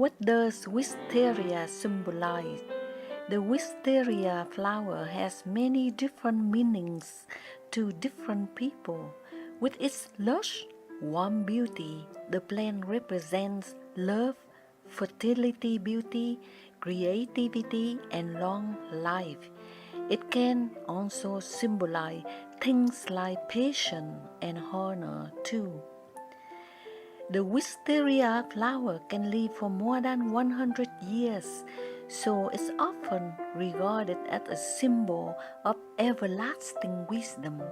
What does wisteria symbolize? The wisteria flower has many different meanings to different people. With its lush, warm beauty, the plant represents love, fertility, beauty, creativity, and long life. It can also symbolize things like patience and honor too. The wisteria flower can live for more than 100 years, so it's often regarded as a symbol of everlasting wisdom.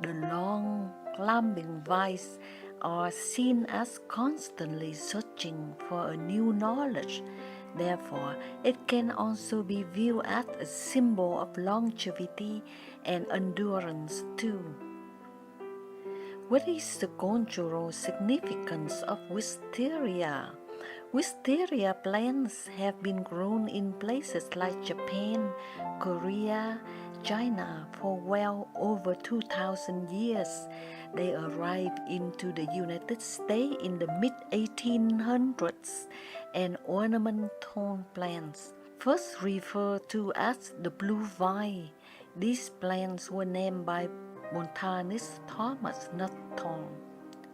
The long, climbing vines are seen as constantly searching for a new knowledge. Therefore, it can also be viewed as a symbol of longevity and endurance too. What is the cultural significance of wisteria? Wisteria plants have been grown in places like Japan, Korea, China for well over 2,000 years. They arrived into the United States in the mid-1800s, and ornamental plants, first referred to as the blue vine. These plants were named by botanist Thomas Norton.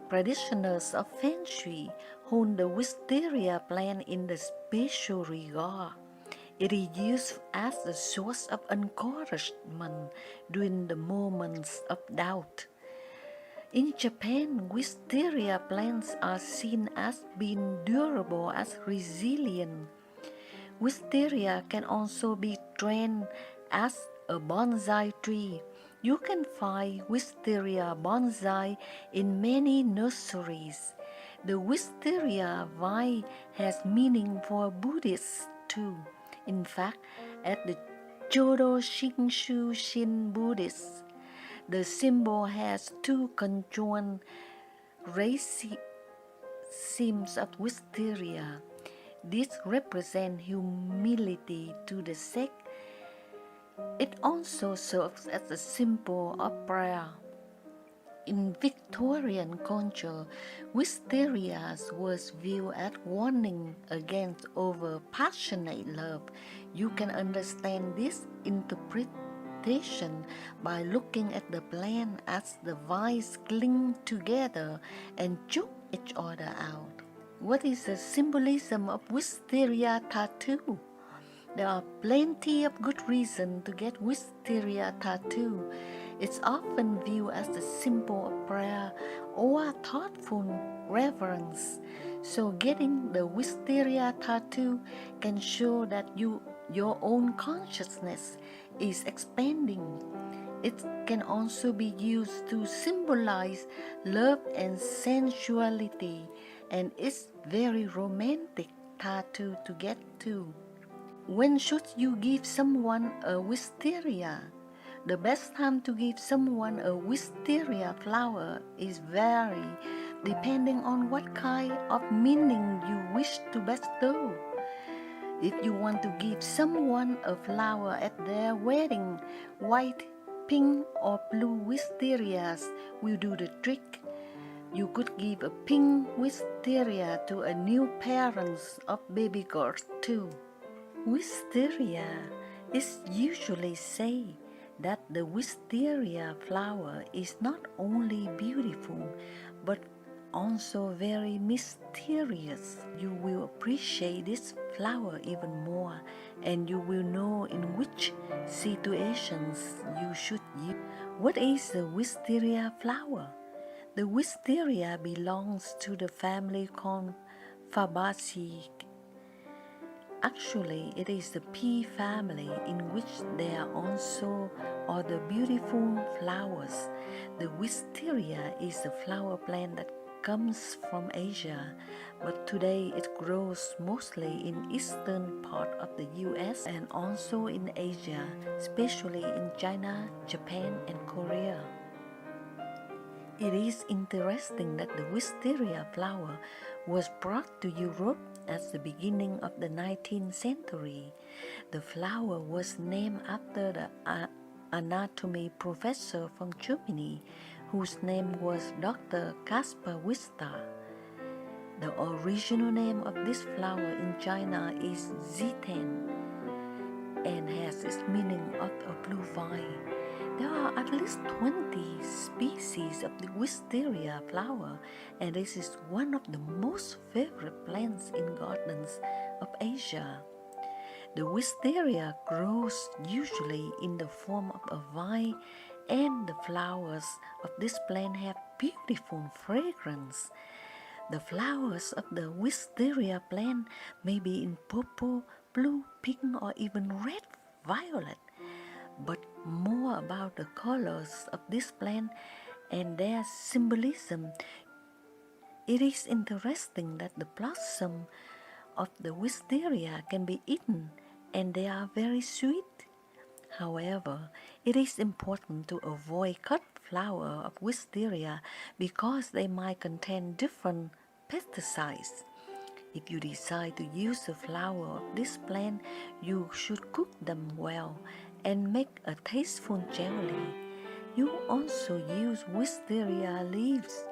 Practitioners of Feng Shui hold the wisteria plant in the special regard. It is used as a source of encouragement during the moments of doubt. In Japan, wisteria plants are seen as being durable as resilient. Wisteria can also be trained as a bonsai tree. You can find wisteria bonsai in many nurseries. The wisteria vine has meaning for Buddhists too. In fact, at the Jodo Shinshu Shin Buddhists, the symbol has two conjoined racemes of wisteria. This represents humility to the sect. It also serves as a symbol of prayer. In Victorian culture, wisteria was viewed as warning against over passionate love. You can understand this interpretation by looking at the plant as the vines cling together and choke each other out. What is the symbolism of wisteria tattoo? There are plenty of good reasons to get wisteria tattoo. It's often viewed as a symbol of prayer or thoughtful reverence. So getting the wisteria tattoo can show that your own consciousness is expanding. It can also be used to symbolize love and sensuality, and it's very romantic tattoo to get too. When should you give someone a wisteria? The best time to give someone a wisteria flower is vary depending on what kind of meaning you wish to bestow. If you want to give someone a flower at their wedding, white, pink or blue wisterias will do the trick. You could give a pink wisteria to a new parents of baby girls too. Wisteria is usually said that the wisteria flower is not only beautiful but also very mysterious. You will appreciate this flower even more, and you will know in which situations you should use. What is the wisteria flower? The wisteria belongs to the family called Fabaceae. Actually, it is the pea family in which there are also other beautiful flowers. The wisteria is a flower plant that comes from Asia, but today it grows mostly in eastern part of the US and also in Asia, especially in China, Japan, and Korea. It is interesting that the wisteria flower was brought to Europe at the beginning of the 19th century. The flower was named after the anatomy professor from Germany, whose name was Dr. Caspar Wistar. The original name of this flower in China is Zitian and has its meaning of a blue vine. There are at least 20 species of the wisteria flower, and this is one of the most favorite plants in gardens of Asia. The wisteria grows usually in the form of a vine, and the flowers of this plant have beautiful fragrance. The flowers of the wisteria plant may be in purple, blue, pink, or even red, violet. But more about the colors of this plant and their symbolism. It is interesting that the blossom of the wisteria can be eaten and they are very sweet. However, it is important to avoid cut flower of wisteria because they might contain different pesticides. If you decide to use the flower of this plant, you should cook them well and make a tasteful jelly. You also use wisteria leaves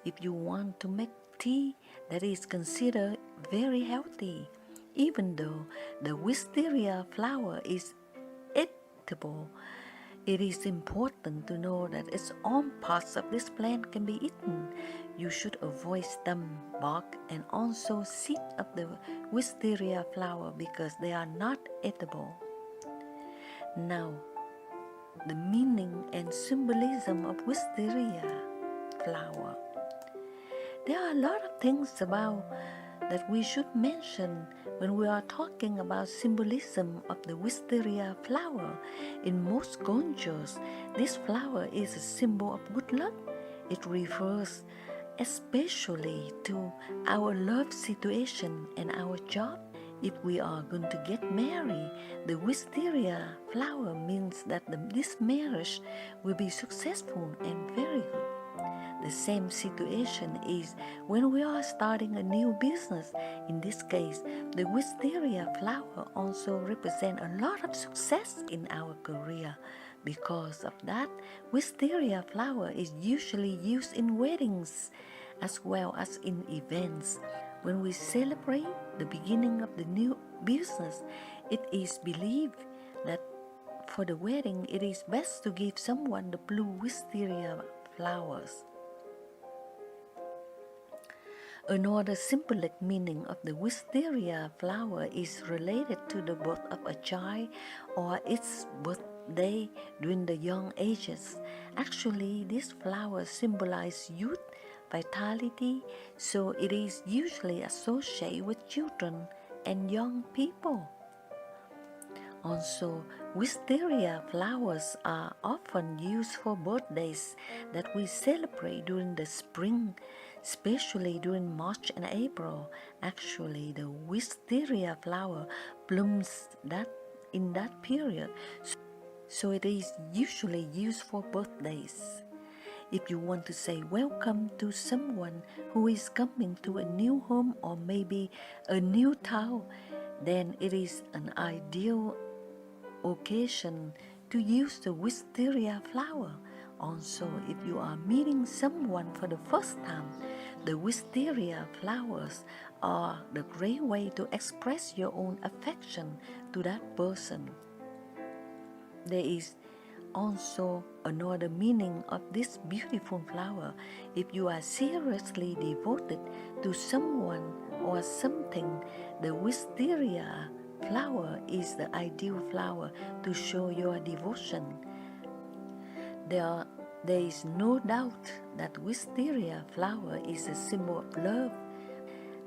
if you want to make tea that is considered very healthy. Even though the wisteria flower is edible, it is important to know that its own parts of this plant can be eaten. You should avoid stem, bark, and also seed of the wisteria flower because they are not edible. Now, the meaning and symbolism of wisteria flower. There are a lot of things about that we should mention when we are talking about symbolism of the wisteria flower. In most cultures, this flower is a symbol of good luck. It refers especially to our love situation and our job. If we are going to get married, the wisteria flower means that this marriage will be successful and very good. The same situation is when we are starting a new business. In this case, the wisteria flower also represents a lot of success in our career. Because of that, wisteria flower is usually used in weddings as well as in events. When we celebrate the beginning of the new business, it is believed that for the wedding, it is best to give someone the blue wisteria flowers. Another symbolic meaning of the wisteria flower is related to the birth of a child or its birthday during the young ages. Actually, this flower symbolizes youth, vitality, so it is usually associated with children and young people. Also, wisteria flowers are often used for birthdays that we celebrate during the spring, especially during March and April. Actually, the wisteria flower blooms in that period, so it is usually used for birthdays. If you want to say welcome to someone who is coming to a new home or maybe a new town, then it is an ideal occasion to use the wisteria flower. Also, if you are meeting someone for the first time, the wisteria flowers are the great way to express your own affection to that person. There is also another meaning of this beautiful flower. If you are seriously devoted to someone or something, the wisteria flower is the ideal flower to show your devotion. There is no doubt that wisteria flower is a symbol of love.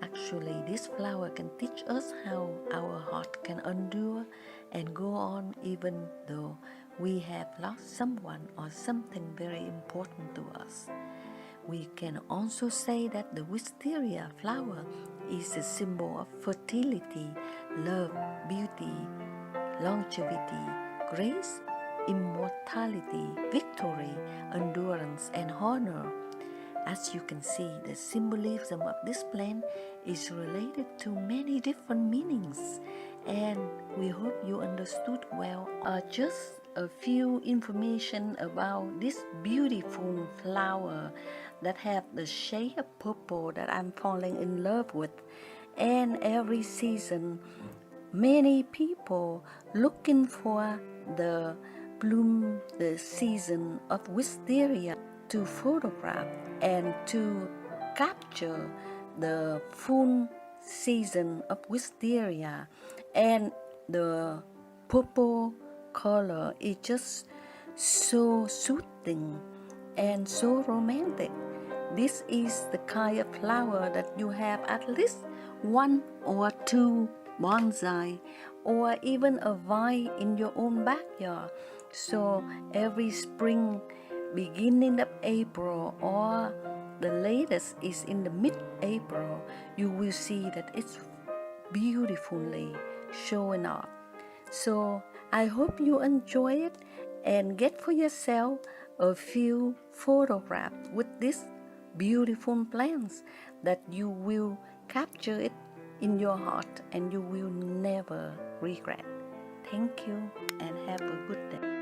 Actually, this flower can teach us how our heart can endure and go on even though we have lost someone or something very important to us. We can also say that the wisteria flower is a symbol of fertility, love, beauty, longevity, grace, immortality, victory, endurance, and honor. As you can see, the symbolism of this plant is related to many different meanings, and we hope you understood well. Just a few information about this beautiful flower that have the shade of purple that I'm falling in love with. And every season, many people looking for the the season of wisteria to photograph and to capture the full season of wisteria. And the purple color is just so soothing and so romantic. This is the kind of flower that you have at least one or two bonsai or even a vine in your own backyard. So every spring, beginning of April or the latest is in the mid-April, you will see that it's beautifully showing up. So I hope you enjoy it and get for yourself a few photographs with these beautiful plants that you will capture it in your heart and you will never regret. Thank you and have a good day.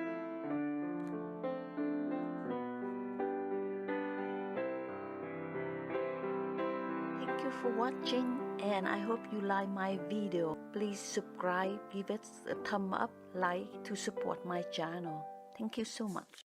Thank you for watching and I hope you like my video. Please subscribe, give it a thumb up, like to support my channel. Thank you so much.